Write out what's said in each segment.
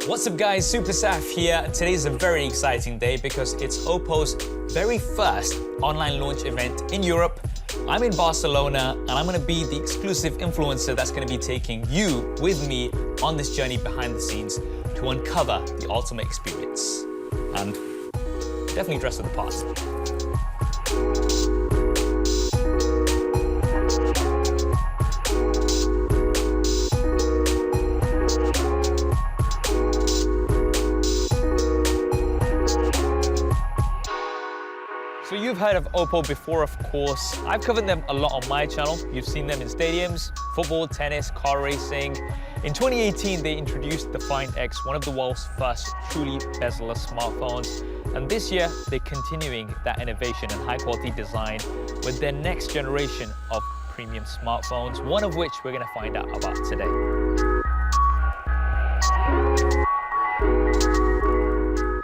What's up guys, Super Saf here. Today is a very exciting day because it's OPPO's very first online launch event in Europe. I'm in Barcelona and I'm going to be the exclusive influencer that's going to be taking you with me on this journey behind the scenes to uncover the ultimate experience. And definitely dress for the part. So you've heard of OPPO before, of course. I've covered them a lot on my channel. You've seen them in stadiums, football, tennis, car racing. In 2018, they introduced the Find X, one of the world's first truly bezel-less smartphones. And this year, they're continuing that innovation and high-quality design with their next generation of premium smartphones, one of which we're going to find out about today.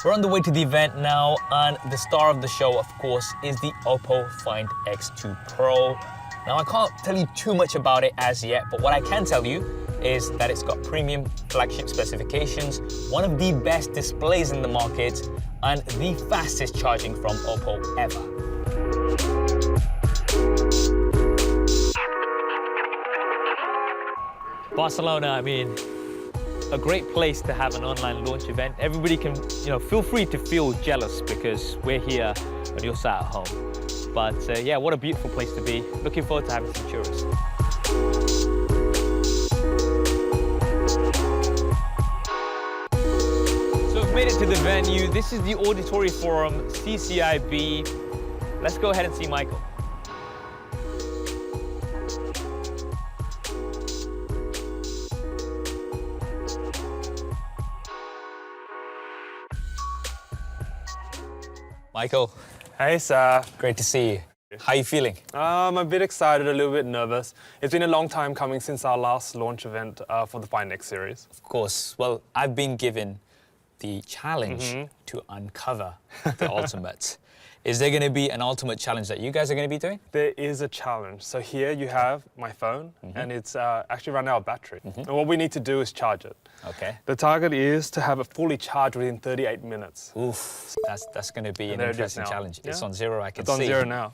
We're on the way to the event now, and the star of the show, of course, is the OPPO Find X2 Pro. Now, I can't tell you too much about it as yet, but what I can tell you is that it's got premium flagship specifications, one of the best displays in the market, and the fastest charging from OPPO ever. Barcelona, I mean, a great place to have an online launch event. Everybody can, feel free to feel jealous because we're here when you're sat at home. But yeah, what a beautiful place to be. Looking forward to having some churros. So we've made it to the venue. This is the Auditory Forum, CCIB. Let's go ahead and see Michael. Michael. Hey, Saf. Great to see you. How are you feeling? I'm a bit excited, a little bit nervous. It's been a long time coming since our last launch event for the Find X series. Of course. Well, I've been given the challenge to uncover the ultimate. Is there going to be an ultimate challenge that you guys are going to be doing? There is a challenge. So here you have my phone, and it's actually run out of battery. And what we need to do is charge it. Okay. The target is to have it fully charged within 38 minutes. Oof, that's going to be an interesting challenge. Yeah. It's on zero, I can see. It's on zero now.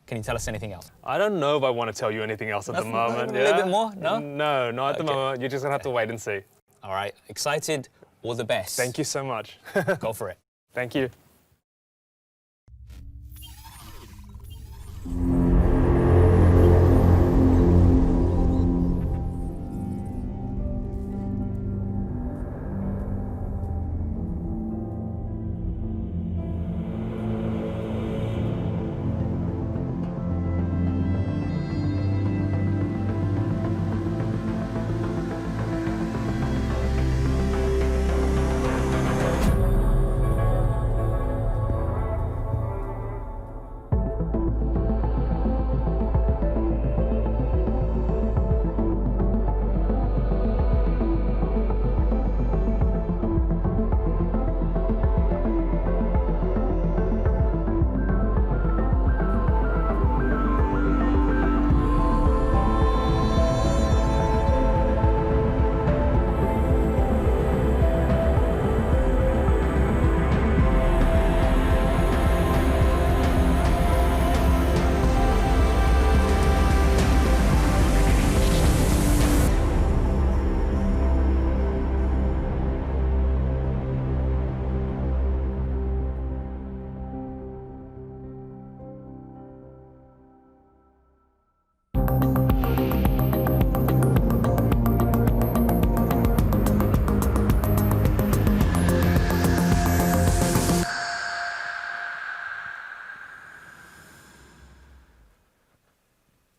Can you tell us anything else? I don't know if I want to tell you anything else at the moment. A little bit more? No? No, not at the moment. You're just going to have to wait and see. All right. Excited. All the best. Thank you so much. Go for it. Thank you.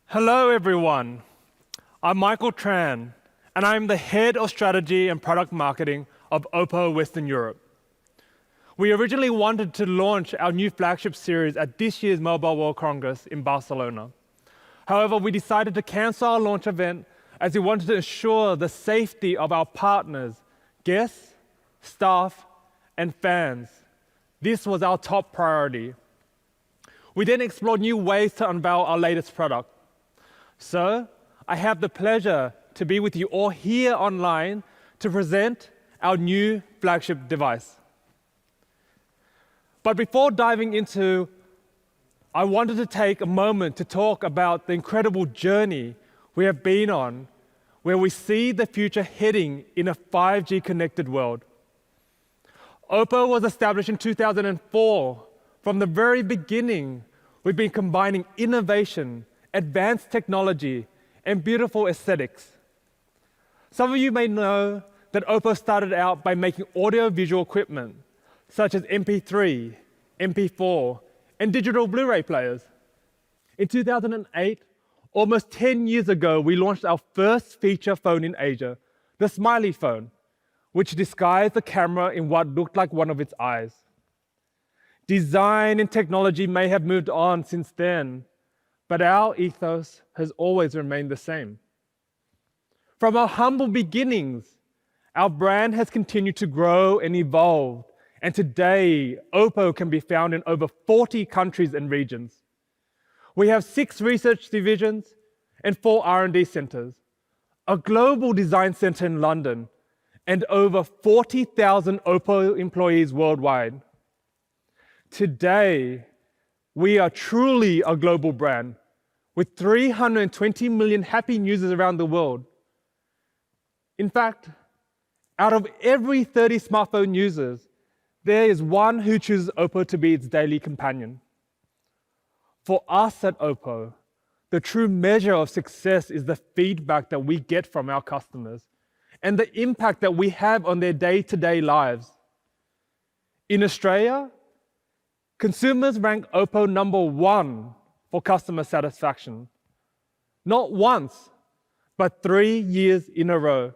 Hello, everyone. I'm Michael Tran, and I'm the Head of Strategy and Product Marketing of OPPO Western Europe. We originally wanted to launch our new flagship series at this year's Mobile World Congress in Barcelona. However, we decided to cancel our launch event as we wanted to ensure the safety of our partners, guests, staff, and fans. This was our top priority. We then explored new ways to unveil our latest product. So, I have the pleasure to be with you all here online to present our new flagship device. But before diving into, I wanted to take a moment to talk about the incredible journey we have been on, where we see the future heading in a 5G connected world. OPPO was established in 2004. From the very beginning, we've been combining innovation, advanced technology, and beautiful aesthetics. Some of you may know that OPPO started out by making audio-visual equipment, such as MP3, MP4, and digital Blu-ray players. In 2008, almost 10 years ago, we launched our first feature phone in Asia, the Smiley phone, which disguised the camera in what looked like one of its eyes. Design and technology may have moved on since then, but our ethos has always remained the same. From our humble beginnings, our brand has continued to grow and evolve, and today, OPPO can be found in over 40 countries and regions. We have 6 research divisions and 4 R&D centers, a global design center in London, and over 40,000 OPPO employees worldwide. Today, we are truly a global brand with 320 million happy users around the world. In fact, out of every 30 smartphone users, there is one who chooses OPPO to be its daily companion. For us at OPPO, the true measure of success is the feedback that we get from our customers and the impact that we have on their day-to-day lives. In Australia, consumers rank OPPO number 1 for customer satisfaction. Not once, but 3 years in a row.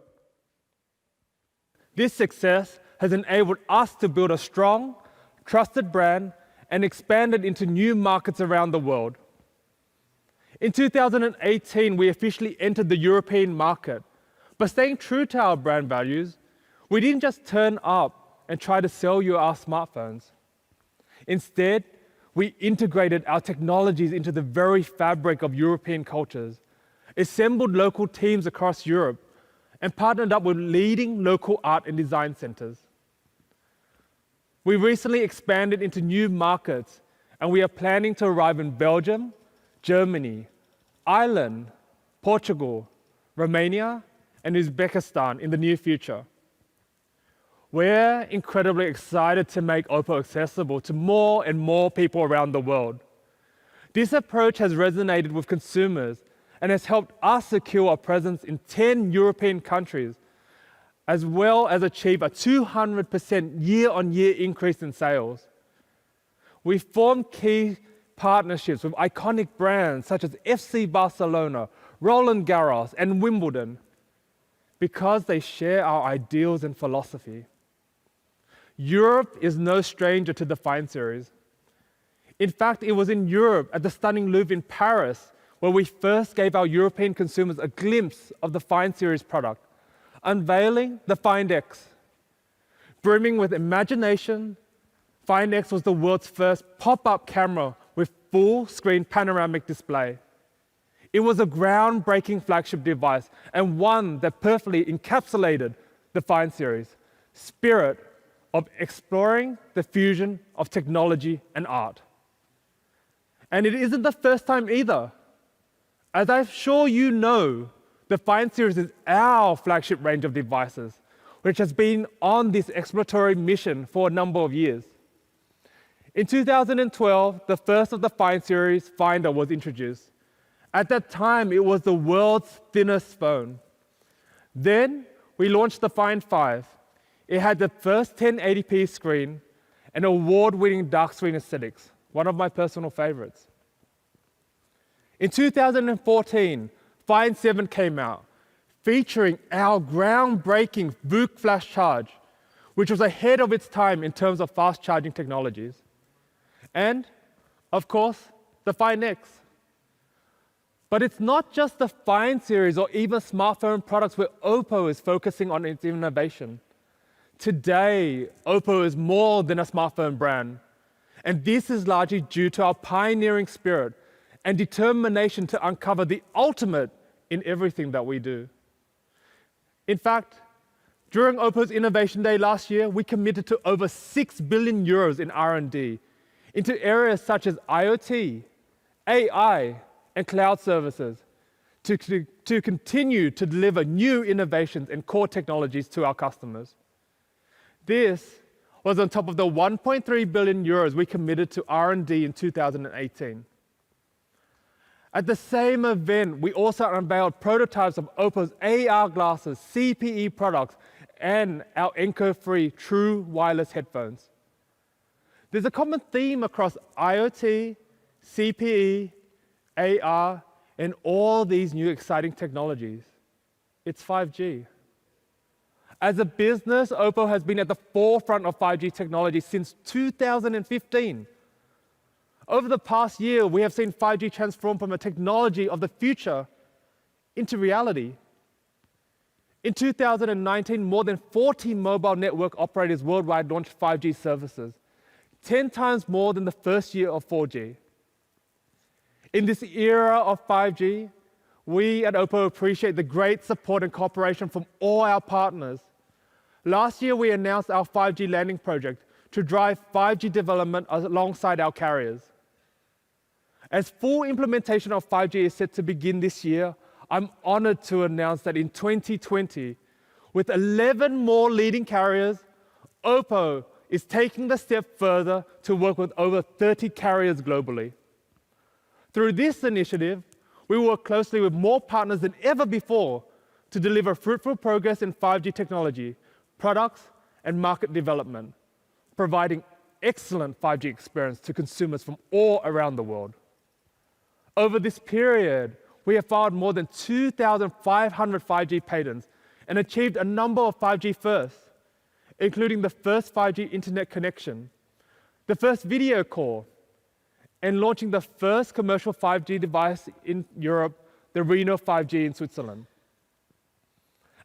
This success has enabled us to build a strong, trusted brand and expand it into new markets around the world. In 2018, we officially entered the European market, but staying true to our brand values, we didn't just turn up and try to sell you our smartphones. Instead, we integrated our technologies into the very fabric of European cultures, assembled local teams across Europe, and partnered up with leading local art and design centers. We recently expanded into new markets, and we are planning to arrive in Belgium, Germany, Ireland, Portugal, Romania, and Uzbekistan in the near future. We're incredibly excited to make OPPO accessible to more and more people around the world. This approach has resonated with consumers and has helped us secure a presence in 10 European countries, as well as achieve a 200% year-on-year increase in sales. We formed key partnerships with iconic brands such as FC Barcelona, Roland Garros, and Wimbledon, because they share our ideals and philosophy. Europe is no stranger to the Find series. In fact, it was in Europe at the stunning Louvre in Paris where we first gave our European consumers a glimpse of the Find series product, unveiling the Find X. Brimming with imagination, Find X was the world's first pop-up camera with full-screen panoramic display. It was a groundbreaking flagship device and one that perfectly encapsulated the Find series' spirit of exploring the fusion of technology and art. And it isn't the first time either. As I'm sure you know, the Find series is our flagship range of devices, which has been on this exploratory mission for a number of years. In 2012, the first of the Find series Finder was introduced. At that time, it was the world's thinnest phone. Then we launched the Find 5. It had the first 1080p screen and award-winning dark screen aesthetics, one of my personal favorites. In 2014, Find 7 came out, featuring our groundbreaking VOOC flash charge, which was ahead of its time in terms of fast charging technologies. And, of course, the Find X. But it's not just the Find series or even smartphone products where OPPO is focusing on its innovation. Today, OPPO is more than a smartphone brand. And this is largely due to our pioneering spirit and determination to uncover the ultimate in everything that we do. In fact, During OPPO's Innovation Day last year, we committed to over 6 billion euros in R&D into areas such as IoT, AI, and cloud services to continue to deliver new innovations and core technologies to our customers. This was on top of the 1.3 billion euros we committed to R&D in 2018. At the same event, we also unveiled prototypes of OPPO's AR glasses, CPE products, and our echo-free true wireless headphones. There's a common theme across IoT, CPE, AR, and all these new exciting technologies. It's 5G. As a business, OPPO has been at the forefront of 5G technology since 2015. Over the past year, we have seen 5G transform from a technology of the future into reality. In 2019, more than 40 mobile network operators worldwide launched 5G services, 10 times more than the first year of 4G. In this era of 5G, we at OPPO appreciate the great support and cooperation from all our partners. Last year, we announced our 5G landing project to drive 5G development alongside our carriers. As full implementation of 5G is set to begin this year, I'm honored to announce that in 2020, with 11 more leading carriers, OPPO is taking the step further to work with over 30 carriers globally. Through this initiative, we work closely with more partners than ever before to deliver fruitful progress in 5G technology, products, and market development, providing excellent 5G experience to consumers from all around the world. Over this period, we have filed more than 2,500 5G patents and achieved a number of 5G firsts, including the first 5G internet connection, the first video call, and launching the first commercial 5G device in Europe, the Reno 5G in Switzerland.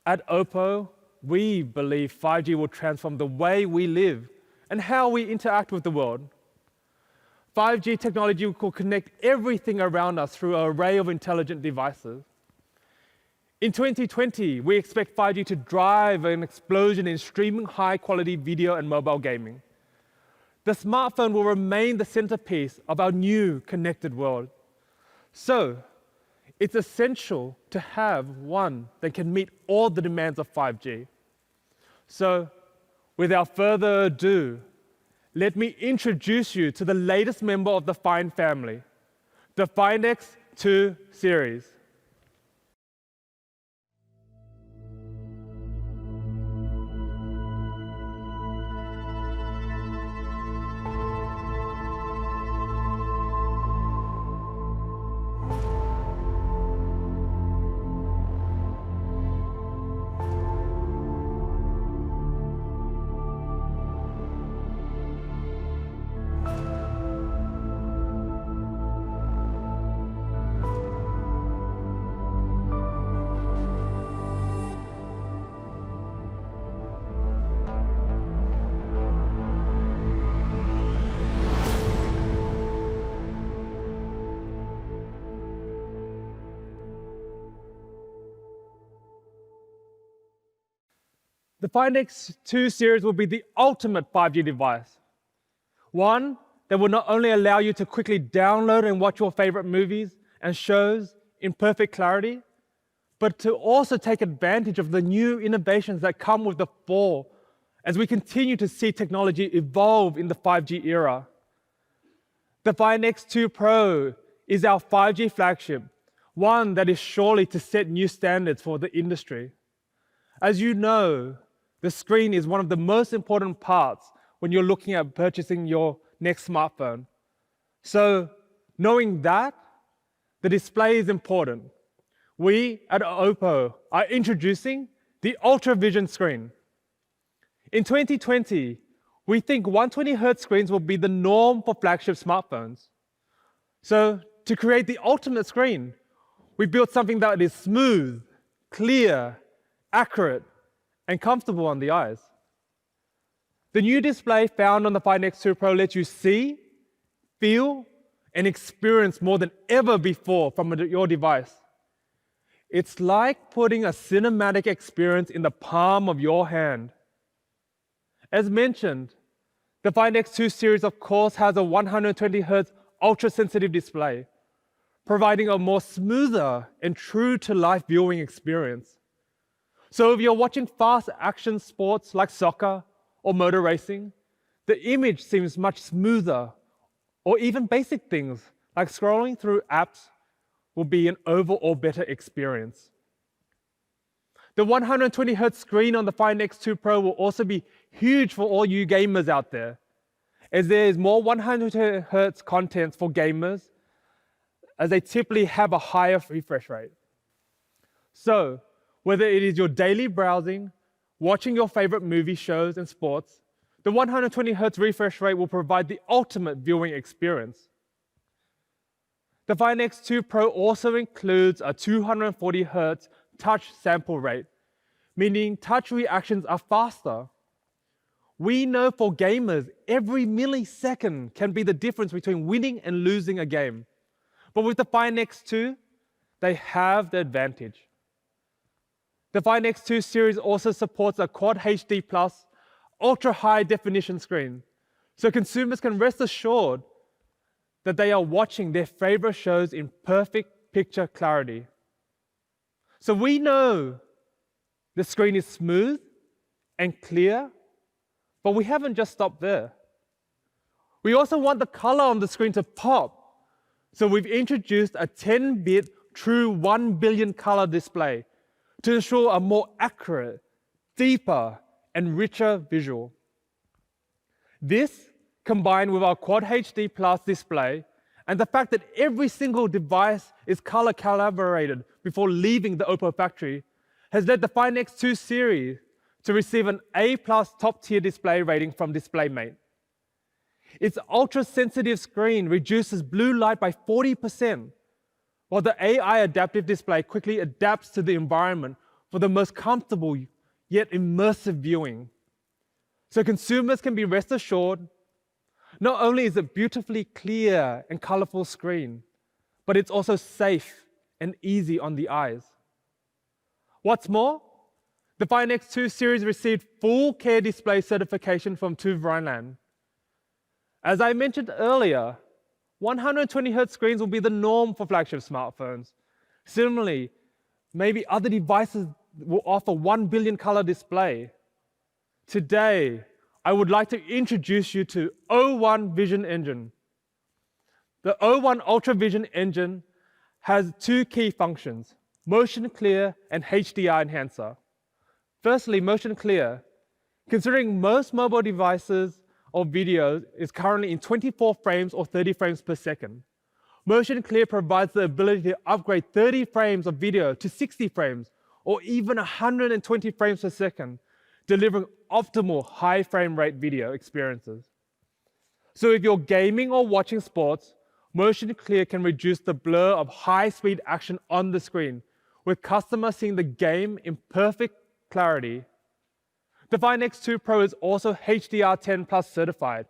At OPPO, we believe 5G will transform the way we live and how we interact with the world. 5G technology will connect everything around us through an array of intelligent devices. In 2020, we expect 5G to drive an explosion in streaming high-quality video and mobile gaming. The smartphone will remain the centerpiece of our new connected world. So, it's essential to have one that can meet all the demands of 5G. So, without further ado, let me introduce you to the latest member of the Find family, the Find X2 series. The Find X2 series will be the ultimate 5G device. One that will not only allow you to quickly download and watch your favorite movies and shows in perfect clarity, but to also take advantage of the new innovations that come with the 4 as we continue to see technology evolve in the 5G era. The Find X2 Pro is our 5G flagship, one that is surely to set new standards for the industry. As you know, the screen is one of the most important parts when you're looking at purchasing your next smartphone. So, knowing that, the display is important. We at OPPO are introducing the Ultra Vision screen. In 2020, we think 120 Hz screens will be the norm for flagship smartphones. So, to create the ultimate screen, we built something that is smooth, clear, accurate, and comfortable on the eyes. The new display found on the Find X2 Pro lets you see, feel, and experience more than ever before from your device. It's like putting a cinematic experience in the palm of your hand. As mentioned, the Find X2 series, of course, has a 120 Hz ultra-sensitive display, providing a more smoother and true-to-life viewing experience. So if you're watching fast action sports like soccer or motor racing, the image seems much smoother, or even basic things like scrolling through apps will be an overall better experience. The 120 Hz screen on the Find X2 Pro will also be huge for all you gamers out there, as there is more 100 Hz content for gamers, as they typically have a higher refresh rate. So, whether it is your daily browsing, watching your favorite movie shows and sports, the 120 Hz refresh rate will provide the ultimate viewing experience. The Find X2 Pro also includes a 240 Hz touch sample rate, meaning touch reactions are faster. We know for gamers, every millisecond can be the difference between winning and losing a game. But with the Find X2, they have the advantage. The Find X2 series also supports a Quad HD Plus ultra high definition screen, so consumers can rest assured that they are watching their favorite shows in perfect picture clarity. So we know the screen is smooth and clear, but we haven't just stopped there. We also want the color on the screen to pop, so we've introduced a 10-bit true 1 billion color display to ensure a more accurate, deeper, and richer visual. This, combined with our Quad HD Plus display and the fact that every single device is color calibrated before leaving the OPPO factory, has led the Find X2 series to receive an A+ top tier display rating from DisplayMate. Its ultra-sensitive screen reduces blue light by 40%, while the AI adaptive display quickly adapts to the environment for the most comfortable yet immersive viewing. So consumers can be rest assured, not only is it beautifully clear and colorful screen, but it's also safe and easy on the eyes. What's more, the Find X2 series received full care display certification from TÜV Rheinland. As I mentioned earlier, 120 Hz screens will be the norm for flagship smartphones. Similarly, maybe other devices will offer 1 billion color display. Today, I would like to introduce you to O1 Vision Engine. The O1 Ultra Vision Engine has two key functions, motion clear and HDR enhancer. Firstly, motion clear. Considering most mobile devices or videos is currently in 24 frames or 30 frames per second, motion clear provides the ability to upgrade 30 frames of video to 60 frames or even 120 frames per second, delivering optimal high frame rate video experiences. So if you're gaming or watching sports, motion clear can reduce the blur of high-speed action on the screen, with customers seeing the game in perfect clarity. The Find X2 Pro is also HDR10 Plus certified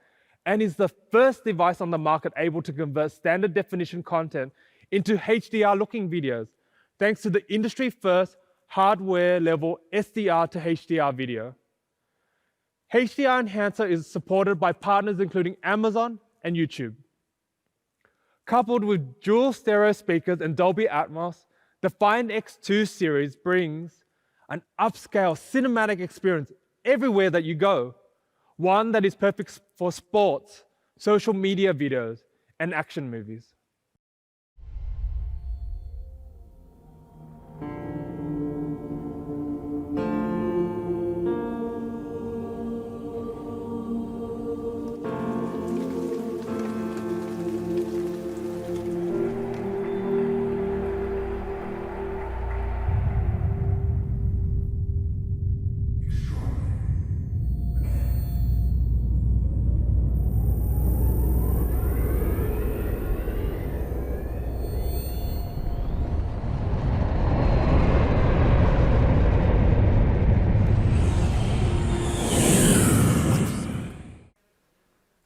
and is the first device on the market able to convert standard definition content into HDR-looking videos, thanks to the industry-first hardware-level SDR to HDR video. HDR Enhancer is supported by partners including Amazon and YouTube. Coupled with dual stereo speakers and Dolby Atmos, the Find X2 series brings an upscale cinematic experience everywhere that you go, one that is perfect for sports, social media videos, and action movies.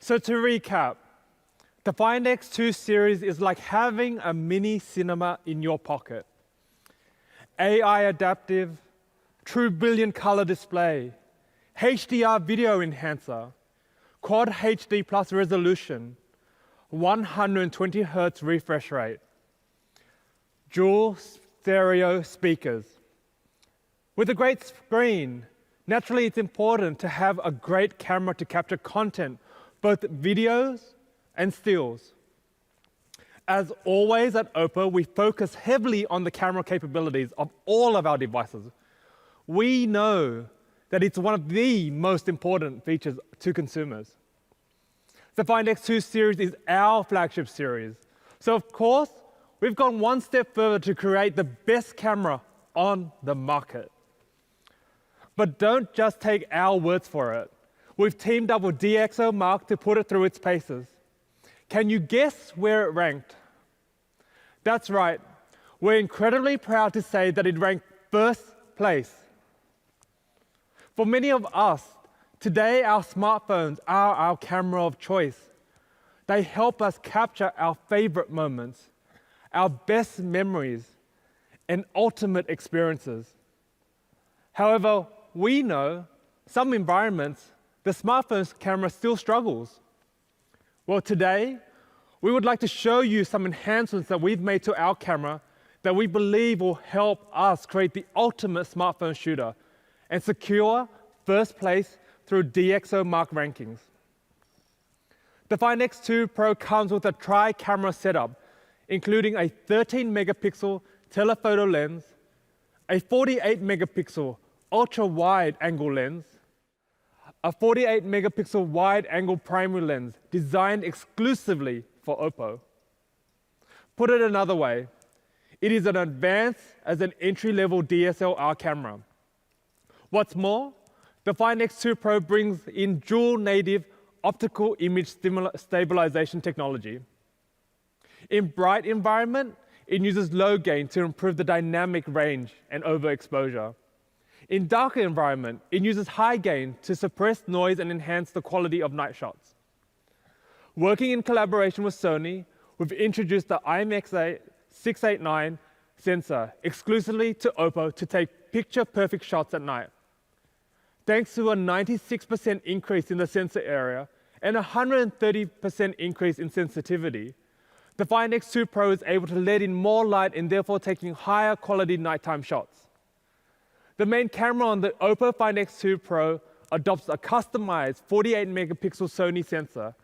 So to recap, the Find X2 series is like having a mini cinema in your pocket. AI adaptive, true brilliant color display, HDR video enhancer, Quad HD plus resolution, 120 Hz refresh rate, dual stereo speakers. With a great screen, naturally it's important to have a great camera to capture content, both videos and stills. As always at OPPO, we focus heavily on the camera capabilities of all of our devices. We know that it's one of the most important features to consumers. The Find X2 series is our flagship series. So of course, we've gone one step further to create the best camera on the market. But don't just take our words for it. We've teamed up with DxOMark to put it through its paces. Can you guess where it ranked? That's right. We're incredibly proud to say that it ranked first place. For many of us, today our smartphones are our camera of choice. They help us capture our favorite moments, our best memories, and ultimate experiences. However, we know some environments, the smartphone's camera still struggles. Well, today, we would like to show you some enhancements that we've made to our camera that we believe will help us create the ultimate smartphone shooter and secure first place through DxOMark rankings. The Find X2 Pro comes with a tri-camera setup, including a 13-megapixel telephoto lens, a 48-megapixel ultra-wide angle lens, a 48-megapixel wide-angle primary lens designed exclusively for OPPO. Put it another way, it is as advanced as an entry-level DSLR camera. What's more, the Find X2 Pro brings in dual native optical image stabilization technology. In bright environment, it uses low gain to improve the dynamic range and overexposure. In darker environment, it uses high gain to suppress noise and enhance the quality of night shots. Working in collaboration with Sony, we've introduced the IMX689 sensor exclusively to OPPO to take picture-perfect shots at night. Thanks to a 96% increase in the sensor area and a 130% increase in sensitivity, the Find X2 Pro is able to let in more light and therefore taking higher quality nighttime shots. The main camera on the OPPO Find X2 Pro adopts a customized 48-megapixel Sony sensor,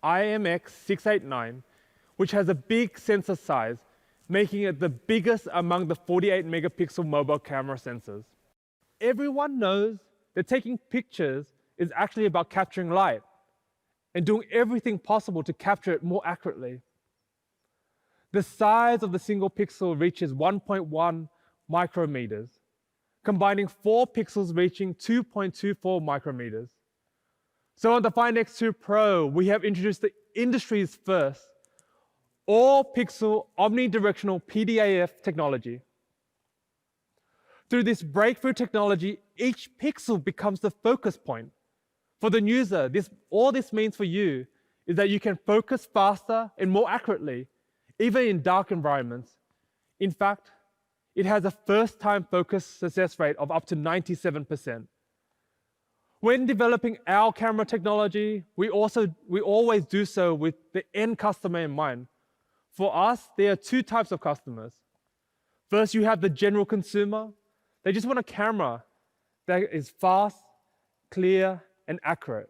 IMX689, which has a big sensor size, making it the biggest among the 48-megapixel mobile camera sensors. Everyone knows that taking pictures is actually about capturing light and doing everything possible to capture it more accurately. The size of the single pixel reaches 1.1 micrometers, combining 4 pixels reaching 2.24 micrometers. So on the Find X2 Pro, we have introduced the industry's first all-pixel omnidirectional PDAF technology. Through this breakthrough technology, each pixel becomes the focus point. For the user, all this means for you is that you can focus faster and more accurately, even in dark environments. In fact, it has a first-time focus success rate of up to 97%. When developing our camera technology, we always do so with the end customer in mind. For us, there are 2 types of customers. First, you have the general consumer. They just want a camera that is fast, clear, and accurate.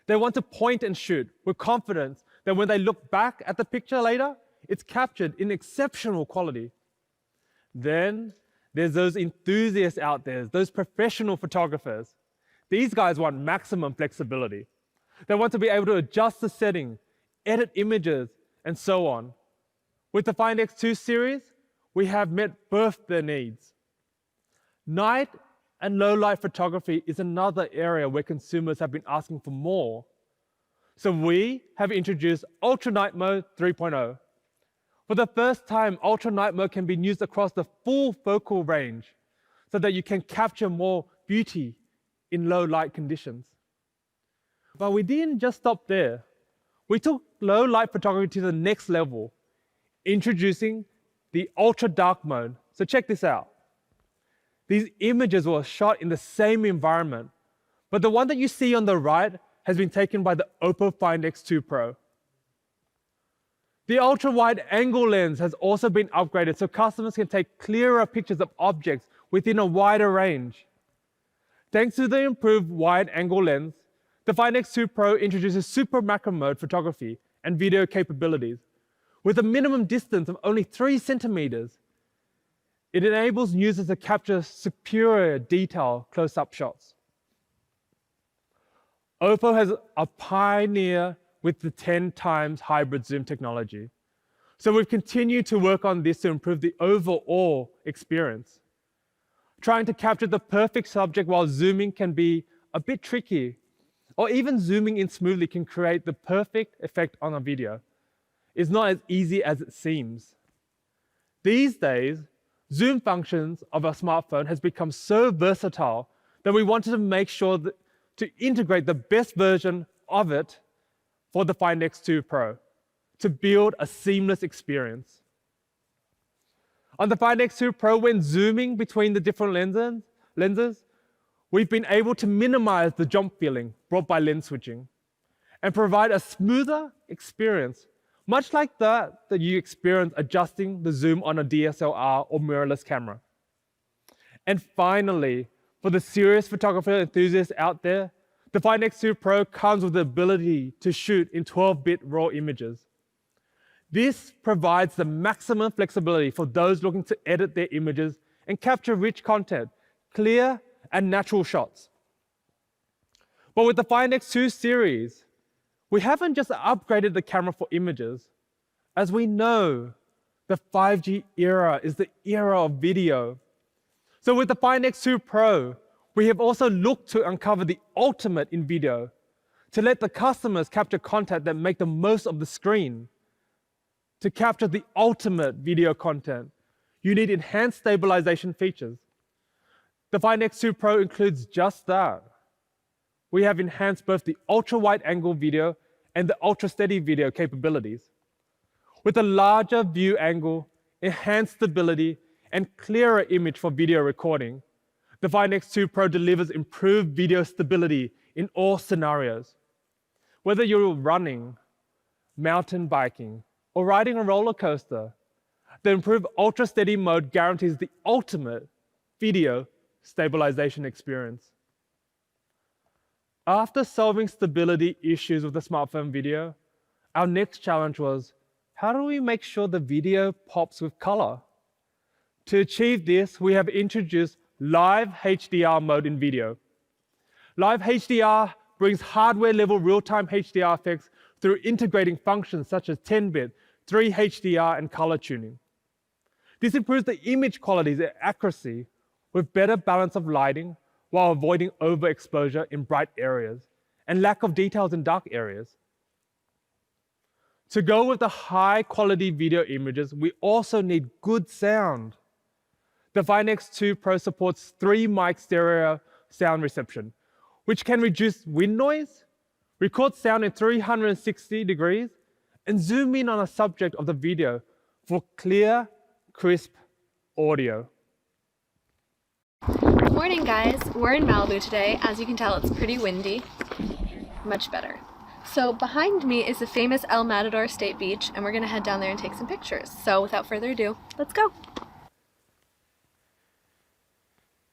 They want to point and shoot with confidence that when they look back at the picture later, it's captured in exceptional quality. Then there's those enthusiasts out there, those professional photographers. These guys want maximum flexibility. They want to be able to adjust the setting, edit images, and so on. With the Find X2 series, we have met both their needs. Night and low light photography is another area where consumers have been asking for more. So we have introduced Ultra Night Mode 3.0. For the first time, Ultra Night Mode can be used across the full focal range so that you can capture more beauty in low light conditions. But we didn't just stop there. We took low light photography to the next level, introducing the Ultra Dark Mode So check this out. These images were shot in the same environment, but the one that you see on the right has been taken by the OPPO Find X2 Pro. The ultra-wide angle lens has also been upgraded so customers can take clearer pictures of objects within a wider range. Thanks to the improved wide angle lens, the Find X2 Pro introduces super macro mode photography and video capabilities. With a minimum distance of only 3 centimeters, it enables users to capture superior detail close-up shots. OPPO has a pioneer with the 10 times hybrid zoom technology. So we've continued to work on this to improve the overall experience. Trying to capture the perfect subject while zooming can be a bit tricky, or even zooming in smoothly can create the perfect effect on a video. It's not as easy as it seems. These days, zoom functions of our smartphone has become so versatile that we wanted to make sure to integrate the best version of it for the Find X2 Pro to build a seamless experience. On the Find X2 Pro, when zooming between the different lenses, we've been able to minimize the jump feeling brought by lens switching and provide a smoother experience, much like that you experience adjusting the zoom on a DSLR or mirrorless camera. And finally, for the serious photographer enthusiasts out there, the Find X2 Pro comes with the ability to shoot in 12-bit RAW images. This provides the maximum flexibility for those looking to edit their images and capture rich content, clear and natural shots. But with the Find X2 series, we haven't just upgraded the camera for images. As we know, the 5G era is the era of video. So with the Find X2 Pro, we have also looked to uncover the ultimate in video, to let the customers capture content that make the most of the screen. To capture the ultimate video content, you need enhanced stabilization features. The Find X2 Pro includes just that. We have enhanced both the ultra-wide angle video and the ultra-steady video capabilities. With a larger view angle, enhanced stability, and clearer image for video recording, the Find X2 Pro delivers improved video stability in all scenarios. Whether you're running, mountain biking, or riding a roller coaster, the improved ultra-steady mode guarantees the ultimate video stabilization experience. After solving stability issues with the smartphone video, our next challenge was, how do we make sure the video pops with color? To achieve this, we have introduced Live HDR mode in video. Live HDR brings hardware-level real-time HDR effects through integrating functions such as 10-bit, 3 HDR, and color tuning. This improves the image quality and accuracy with better balance of lighting while avoiding overexposure in bright areas and lack of details in dark areas. To go with the high-quality video images, we also need good sound. The Find X2 Pro supports 3-mic stereo sound reception, which can reduce wind noise, record sound in 360 degrees, and zoom in on a subject of the video for clear, crisp audio. Morning guys, we're in Malibu today. As you can tell, it's pretty windy. Much better. So behind me is the famous El Matador State Beach, and we're gonna head down there and take some pictures. So without further ado, let's go.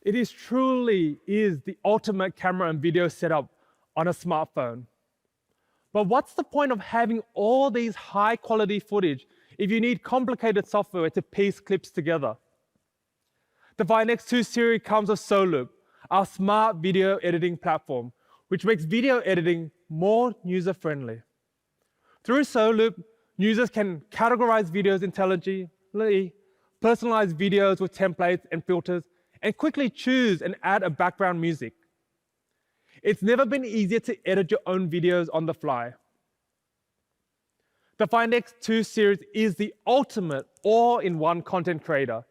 It truly is the ultimate camera and video setup on a smartphone. But what's the point of having all these high quality footage if you need complicated software to piece clips together? The Find X2 series comes with SoLoop, our smart video editing platform, which makes video editing more user-friendly. Through SoLoop, users can categorize videos intelligently, personalize videos with templates and filters, and quickly choose and add a background music. It's never been easier to edit your own videos on the fly. The Find X2 series is the ultimate all-in-one content creator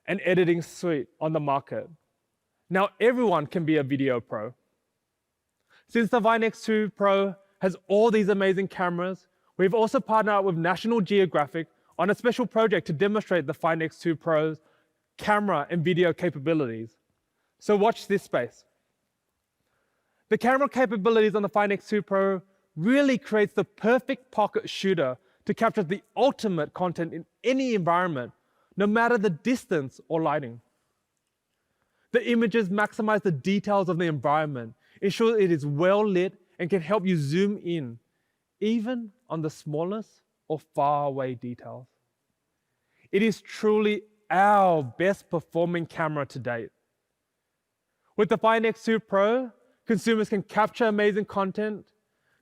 and editing suite on the market. Now everyone can be a video pro. Since the Find X2 Pro has all these amazing cameras, we've also partnered up with National Geographic on a special project to demonstrate the Find X2 Pro's camera and video capabilities. So watch this space. The camera capabilities on the Find X2 Pro really creates the perfect pocket shooter to capture the ultimate content in any environment, no matter the distance or lighting. The images maximize the details of the environment, ensure it is well lit, and can help you zoom in, even on the smallest or far away details. It is truly our best performing camera to date. With the Find X2 Pro, consumers can capture amazing content,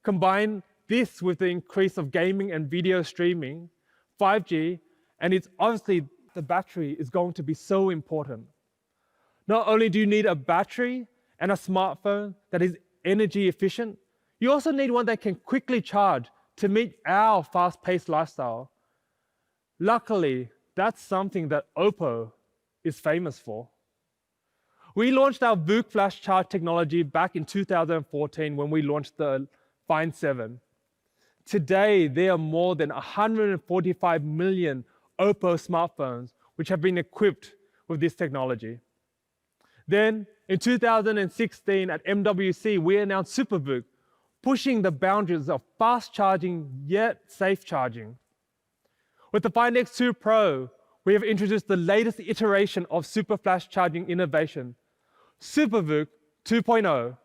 combine this with the increase of gaming and video streaming, 5G, and it's obviously the battery is going to be so important. Not only do you need a battery and a smartphone that is energy efficient, you also need one that can quickly charge to meet our fast-paced lifestyle. Luckily, that's something that OPPO is famous for. We launched our VOOC flash charge technology back in 2014 when we launched the Find 7. Today, there are more than 145 million OPPO smartphones which have been equipped with this technology. Then, in 2016 at MWC, we announced Super VOOC, pushing the boundaries of fast charging yet safe charging. With the Find X2 Pro, we have introduced the latest iteration of super flash charging innovation, Super VOOC 2.0.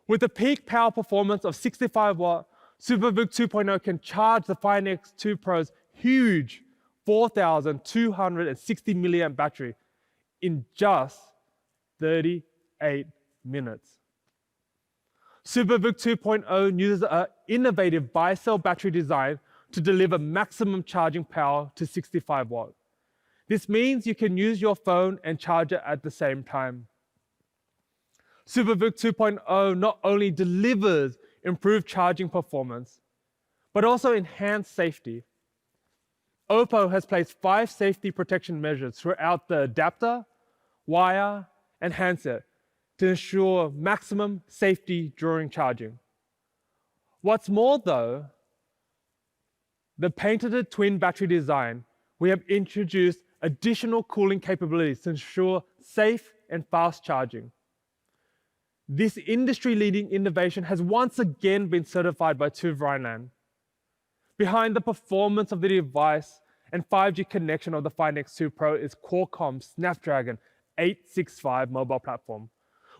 With a peak power performance of 65 watt, Super VOOC 2.0 can charge the Find X2 Pro's huge 4,260 milliamp battery in just 38 minutes. Super VOOC 2.0 uses an innovative bi-cell battery design to deliver maximum charging power to 65 watts. This means you can use your phone and charge it at the same time. Super VOOC 2.0 not only delivers improved charging performance, but also enhanced safety. OPPO has placed 5 safety protection measures throughout the adapter, wire, and handset to ensure maximum safety during charging. What's more though, the patented twin battery design, we have introduced additional cooling capabilities to ensure safe and fast charging. This industry-leading innovation has once again been certified by TÜV Rheinland. Behind the performance of the device and 5G connection of the Find X2 Pro is Qualcomm's Snapdragon 865 mobile platform,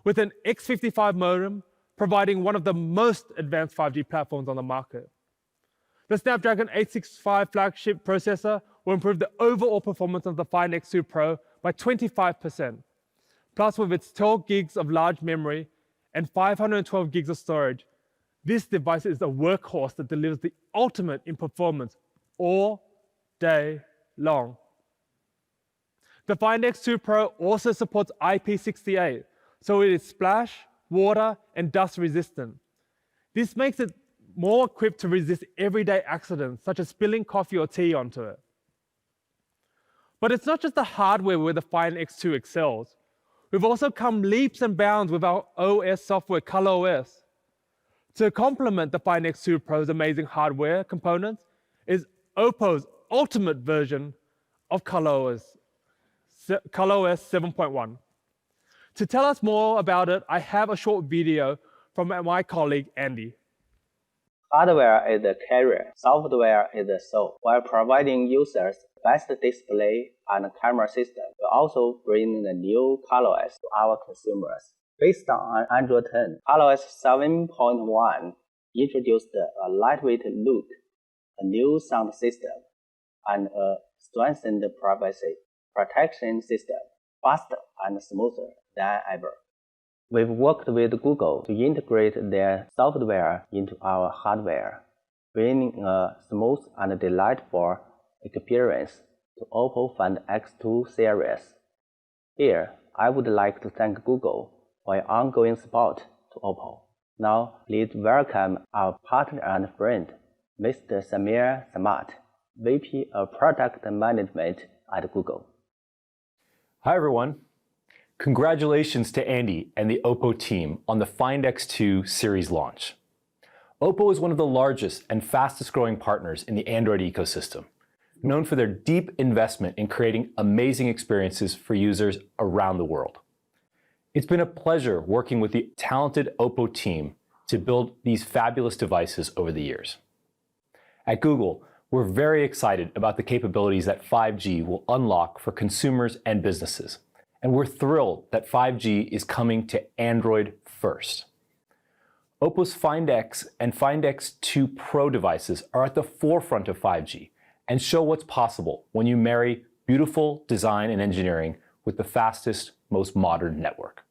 with an X55 modem providing one of the most advanced 5G platforms on the market. The Snapdragon 865 flagship processor will improve the overall performance of the Find X2 Pro by 25%. Plus, with its 12 gigs of large memory and 512 gigs of storage, this device is a workhorse that delivers the ultimate in performance all day long. The Find X2 Pro also supports IP68, so it is splash, water, and dust resistant. This makes it more equipped to resist everyday accidents, such as spilling coffee or tea onto it. But it's not just the hardware where the Find X2 excels. We've also come leaps and bounds with our OS software, ColorOS. To complement the Find X2 Pro's amazing hardware components is OPPO's ultimate version of ColorOS 7.1. To tell us more about it, I have a short video from my colleague, Andy. Hardware is the carrier, software is the soul. While providing users best display and camera system, we also bring the new ColorOS to our consumers. Based on Android 10, ColorOS 7.1 introduced a lightweight look, a new sound system, and a strengthened privacy protection system, faster and smoother than ever. We've worked with Google to integrate their software into our hardware, bringing a smooth and delightful experience to OPPO Find X2 series. Here, I would like to thank Google for your ongoing support to OPPO. Now, please welcome our partner and friend, Mr. Samir Samat, VP of Product Management at Google. Hi, everyone. Congratulations to Andy and the OPPO team on the Find X2 series launch. OPPO is one of the largest and fastest growing partners in the Android ecosystem. known for their deep investment in creating amazing experiences for users around the world. It's been a pleasure working with the talented OPPO team to build these fabulous devices over the years. At Google, we're very excited about the capabilities that 5G will unlock for consumers and businesses, and we're thrilled that 5G is coming to Android first. OPPO's Find X and Find X2 Pro devices are at the forefront of 5G and show what's possible when you marry beautiful design and engineering with the fastest, most modern network.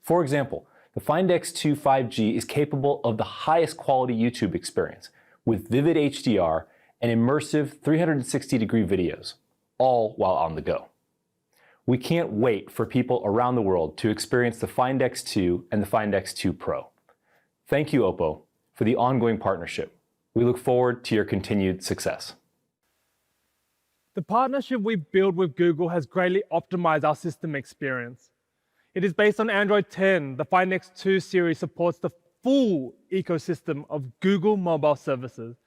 For example, the Find X2 5G is capable of the highest quality YouTube experience with vivid HDR and immersive 360-degree videos, all while on the go. We can't wait for people around the world to experience the Find X2 and the Find X2 Pro. Thank you, OPPO, for the ongoing partnership. We look forward to your continued success. The partnership we build with Google has greatly optimized our system experience. It is based on Android 10. The Find X2 series supports the full ecosystem of Google mobile services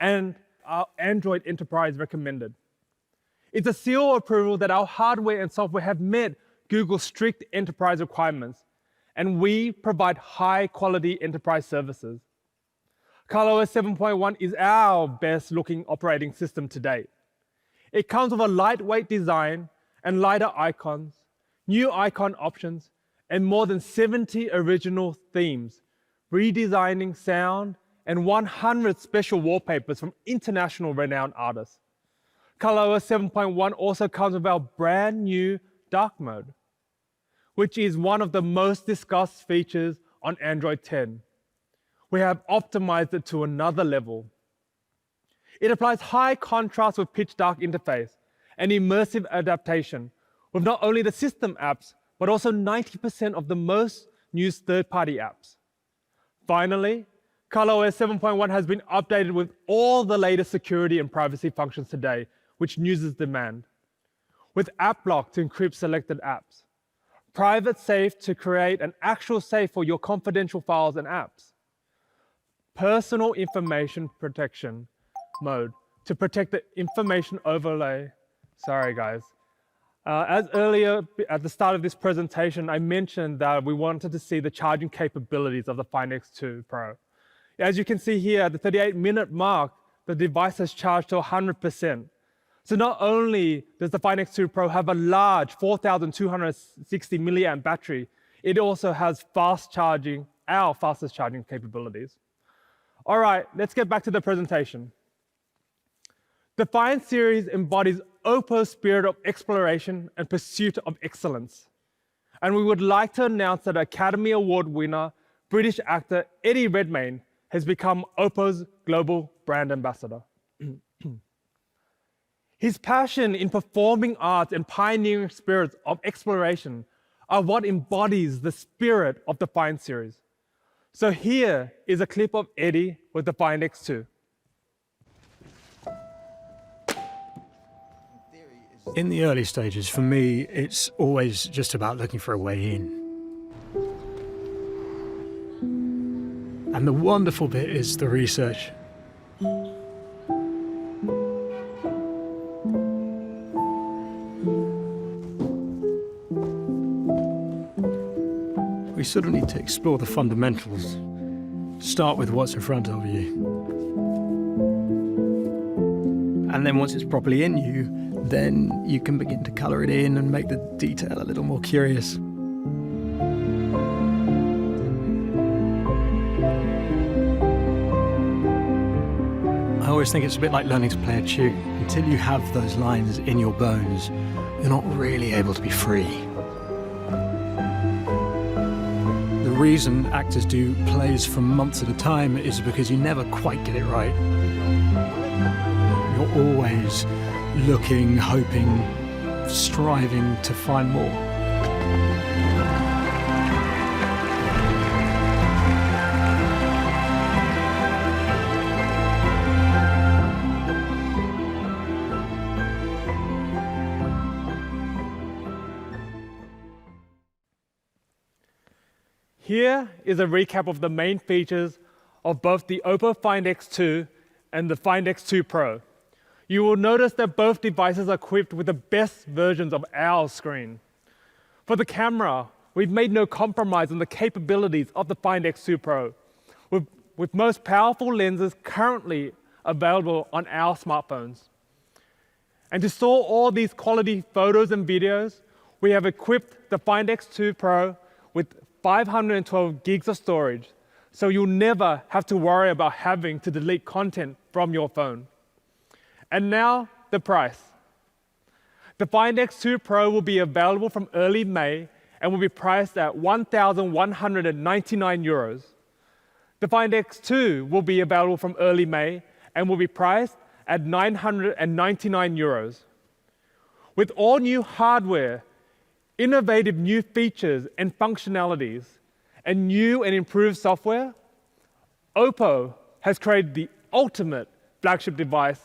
and our Android Enterprise recommended. It's a seal of approval that our hardware and software have met Google's strict enterprise requirements, and we provide high-quality enterprise services. ColorOS 7.1 is our best-looking operating system to date. It comes with a lightweight design and lighter icons, new icon options, and more than 70 original themes, redesigning sound, and 100 special wallpapers from international renowned artists. ColorOS 7.1 also comes with our brand new dark mode, which is one of the most discussed features on Android 10. We have optimized it to another level. It applies high contrast with pitch dark interface and immersive adaptation with not only the system apps, but also 90% of the most used third-party apps. Finally, ColorOS 7.1 has been updated with all the latest security and privacy functions today, which users demand. With App Block to encrypt selected apps, Private Safe to create an actual safe for your confidential files and apps, Personal Information Protection mode to protect the information overlay. Sorry, guys. As earlier at the start of this presentation, I mentioned that we wanted to see the charging capabilities of the Find X2 Pro. As you can see here, at the 38-minute mark, the device has charged to 100%. So not only does the Find X2 Pro have a large 4,260 milliamp battery, it also has fast charging, our fastest charging capabilities. All right, let's get back to the presentation. The Find series embodies OPPO's spirit of exploration and pursuit of excellence. And we would like to announce that Academy Award winner, British actor Eddie Redmayne has become OPPO's global brand ambassador. His passion in performing arts and pioneering spirits of exploration are what embodies the spirit of the Find series. So here is a clip of Eddie with the Find X2. In the early stages, for me, it's always just about looking for a way in. And the wonderful bit is the research. We sort of need to explore the fundamentals. Start with what's in front of you. And then once it's properly in you, then you can begin to colour it in and make the detail a little more curious. I always think it's a bit like learning to play a tune. Until you have those lines in your bones, you're not really able to be free. The reason actors do plays for months at a time is because you never quite get it right. You're always looking, hoping, striving to find more. Here is a recap of the main features of both the OPPO Find X2 and the Find X2 Pro. You will notice that both devices are equipped with the best versions of our screen. For the camera, we've made no compromise on the capabilities of the Find X2 Pro, with most powerful lenses currently available on our smartphones. And to store all these quality photos and videos, we have equipped the Find X2 Pro with 512 gigs of storage, so you'll never have to worry about having to delete content from your phone. And now, the price. The Find X2 Pro will be available from early May and will be priced at 1,199 euros. The Find X2 will be available from early May and will be priced at 999 euros. With all new hardware, innovative new features and functionalities, and new and improved software, OPPO has created the ultimate flagship device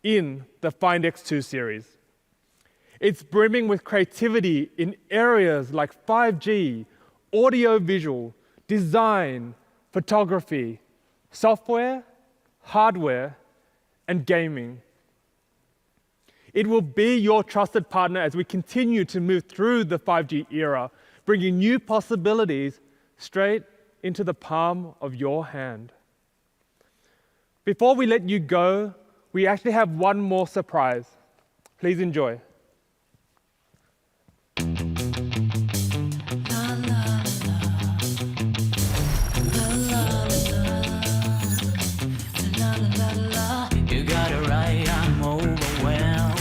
in the Find X2 series. It's brimming with creativity in areas like 5G, audio-visual, design, photography, software, hardware, and gaming. It will be your trusted partner as we continue to move through the 5G era, bringing new possibilities straight into the palm of your hand. Before we let you go, we actually have one more surprise. Please enjoy. You got it right, I'm overwhelmed.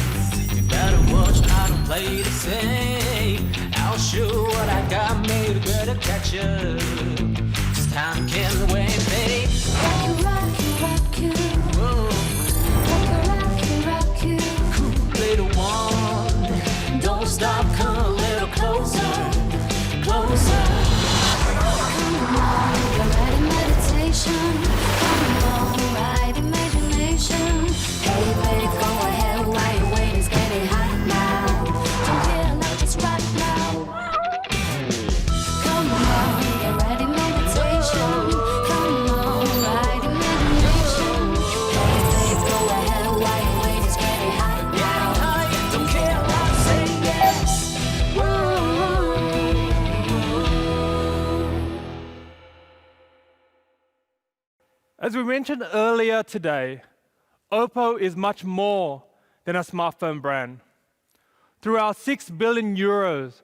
You better watch, I don't play the same. I'll show what I got, maybe better catch up. 'Cause time can't wait, babe. Rock you. Whoa, Rock you. cool little one. Don't stop, come a little closer, closer. Come on, you're right in meditation. Come on, right imagination. Hey, babe, go ahead, while you wait, it's getting hot now. Don't get like it's right now. Come on, you're right in meditation. Come on, right imagination. Hey, babe, go ahead, while you wait, it's getting hot now. Don't care what I say, yes. As we mentioned earlier today, OPPO is much more than a smartphone brand. Through our 6 billion euros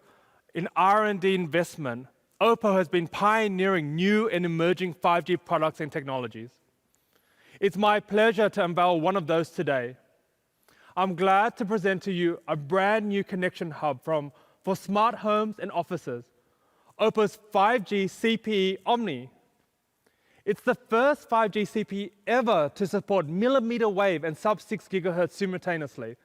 in R&D investment, OPPO has been pioneering new and emerging 5G products and technologies. It's my pleasure to unveil one of those today. I'm glad to present to you a brand new connection hub for smart homes and offices, OPPO's 5G CPE Omni. It's the first 5G CPE ever to support millimeter wave and sub-6 GHz simultaneously.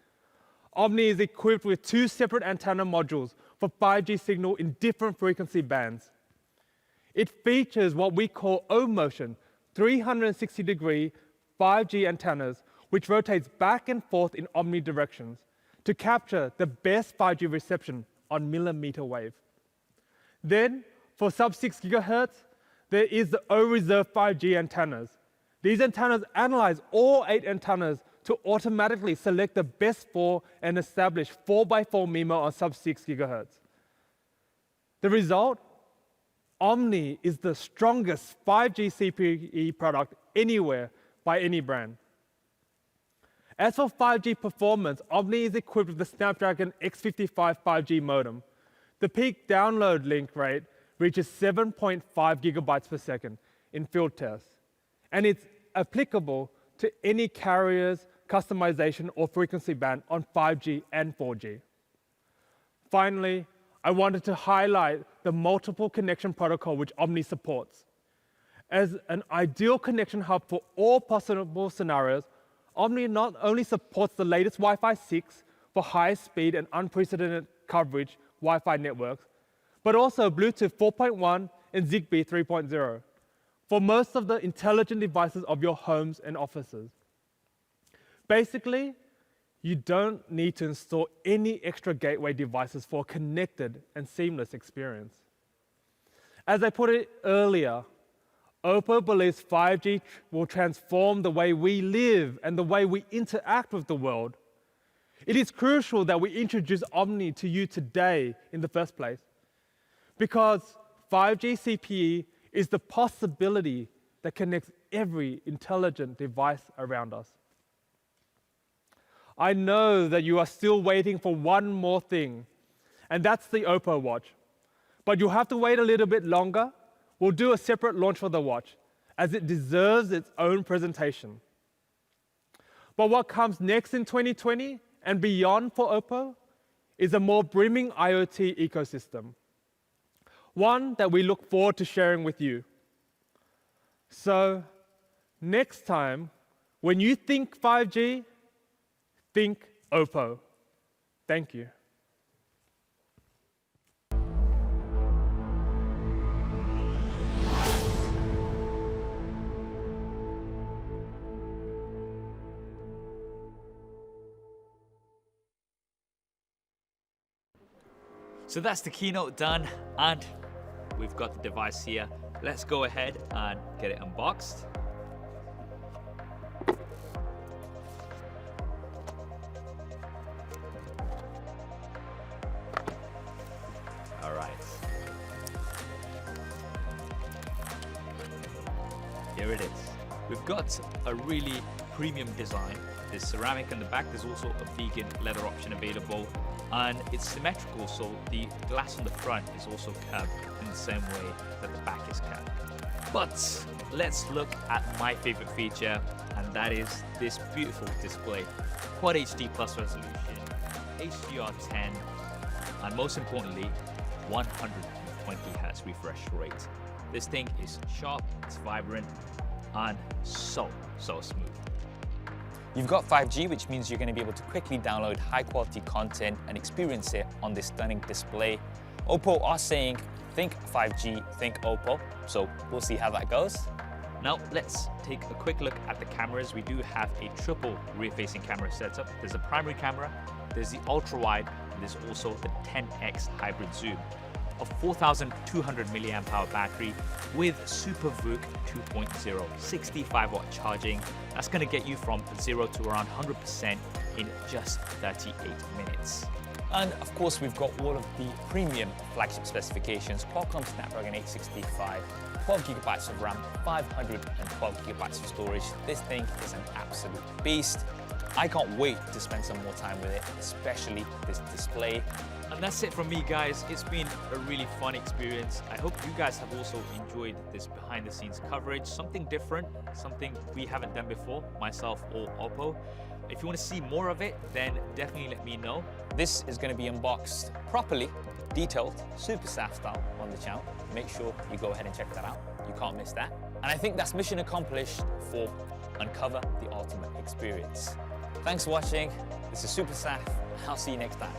Omni is equipped with 2 separate antenna modules for 5G signal in different frequency bands. It features what we call O-motion, 360-degree 5G antennas, which rotates back and forth in Omni directions to capture the best 5G reception on millimeter wave. Then, for sub-6 GHz, there is the O-reserve 5G antennas. These antennas analyze all 8 antennas to automatically select the best 4 and establish 4x4 MIMO on sub-6 GHz. The result? Omni is the strongest 5G CPE product anywhere by any brand. As for 5G performance, Omni is equipped with the Snapdragon X55 5G modem. The peak download link rate reaches 7.5 gigabytes per second in field tests, and it's applicable to any carrier's customization or frequency band on 5G and 4G. Finally, I wanted to highlight the multiple connection protocol which Omni supports. As an ideal connection hub for all possible scenarios, Omni not only supports the latest Wi-Fi 6 for high speed and unprecedented coverage Wi-Fi networks, but also Bluetooth 4.1 and Zigbee 3.0 for most of the intelligent devices of your homes and offices. Basically, you don't need to install any extra gateway devices for a connected and seamless experience. As I put it earlier, OPPO believes 5G will transform the way we live and the way we interact with the world. It is crucial that we introduce Omni to you today in the first place, because 5G CPE is the possibility that connects every intelligent device around us. I know that you are still waiting for one more thing, and that's the OPPO watch. But you'll have to wait a little bit longer. We'll do a separate launch for the watch, as it deserves its own presentation. But what comes next in 2020 and beyond for OPPO is a more brimming IoT ecosystem, one that we look forward to sharing with you. So next time, when you think 5G, think OPPO. Thank you. So that's the keynote done, and we've got the device here. Let's go ahead and get it unboxed. All right. Here it is. We've got a really premium design. There's ceramic on the back. There's also a vegan leather option available, and it's symmetrical, so the glass on the front is also curved in the same way that the back is curved. But let's look at my favorite feature, and that is this beautiful display. Quad HD plus resolution, HDR10, and most importantly, 120 Hz refresh rate. This thing is sharp, it's vibrant, and so smooth. You've got 5G, which means you're going to be able to quickly download high-quality content and experience it on this stunning display. OPPO are saying, think 5G, think OPPO, so we'll see how that goes. Now, let's take a quick look at the cameras. We do have a triple rear-facing camera setup. There's a primary camera, there's the ultra-wide, and there's also the 10x hybrid zoom. A 4,200 milliamp hour battery with Super VOOC 2.0, 65-watt charging. That's going to get you from 0 to around 100% in just 38 minutes. And of course, we've got all of the premium flagship specifications: Qualcomm Snapdragon 865, 12 gigabytes of RAM, 512 gigabytes of storage. This thing is an absolute beast. I can't wait to spend some more time with it, especially this display. And that's it from me, guys. It's been a really fun experience. I hope you guys have also enjoyed this behind the scenes coverage, something different, something we haven't done before, myself or OPPO. If you want to see more of it, then definitely let me know. This is going to be unboxed properly, detailed, super SAF style on the channel. Make sure you go ahead and check that out. You can't miss that. And I think that's mission accomplished for Uncover the Ultimate Experience. Thanks for watching. This is Super SAF. I'll see you next time.